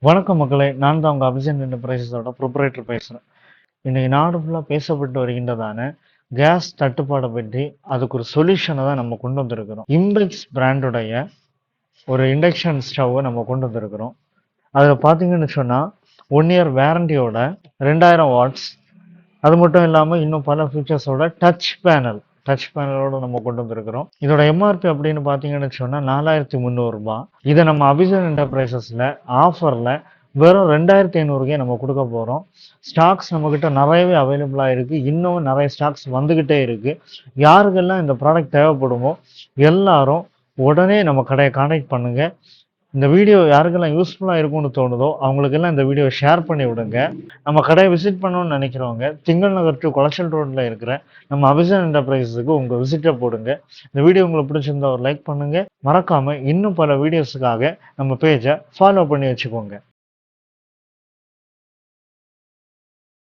வணக்கம் மக்களே, நான் தான் உங்கள் அபிஷன் என்டர்பிரைசஸோட ப்ரொப்ரைட்டர் பேசுகிறேன். இன்றைக்கி நாடு ஃபுல்லாக பேசப்பட்டு வருகின்றதான கேஸ் தட்டுப்பாடை பற்றி அதுக்கு ஒரு சொல்யூஷனை தான் நம்ம கொண்டு வந்திருக்கிறோம். இம்பெக்ஸ் பிராண்டுடைய ஒரு இண்டக்ஷன் ஸ்டவ்வை நம்ம கொண்டு வந்திருக்கிறோம். அதில் பார்த்தீங்கன்னு சொன்னால் 1 இயர் வேரண்டியோட 2000 வாட்ஸ், அது மட்டும் இல்லாமல் இன்னும் பல ஃபீச்சர்ஸோட டச் பேனலோட நம்ம கொண்டு வந்திருக்கிறோம். இதோட எம்ஆர்பி அப்படின்னு பார்த்தீங்கன்னு சொன்னால் 4300 ரூபாய். இதை நம்ம அபிஷன் என்டர்பிரைசஸில் ஆஃபரில் வெறும் 2500க்கே நம்ம கொடுக்க போகிறோம். ஸ்டாக்ஸ் நம்மக்கிட்ட நிறையவே அவைலபிளாக இருக்குது. இன்னும் நிறைய ஸ்டாக்ஸ் வந்துக்கிட்டே இருக்குது. யாருக்கெல்லாம் இந்த ப்ராடக்ட் தேவைப்படுமோ எல்லாரும் உடனே நம்ம கடையை கான்டாக்ட் பண்ணுங்கள். இந்த வீடியோ யாருக்கெல்லாம் யூஸ்ஃபுல்லாக இருக்கும்னு தோணுதோ அவங்களுக்கெல்லாம் இந்த வீடியோ ஷேர் பண்ணி விடுங்க. நம்ம கடையை விசிட் பண்ணணும்னு நினைக்கிறவங்க திங்கள் நகர் டு கொலச்சல் ரோட்டில் இருக்கிற நம்ம அபிஷன் என்டர்பிரைஸுக்கு உங்கள் விசிட்டை போடுங்க. இந்த வீடியோ உங்களுக்கு பிடிச்சிருந்தா ஒரு லைக் பண்ணுங்கள். மறக்காமல் இன்னும் பல வீடியோஸுக்காக நம்ம பேஜை ஃபாலோ பண்ணி வச்சுக்கோங்க.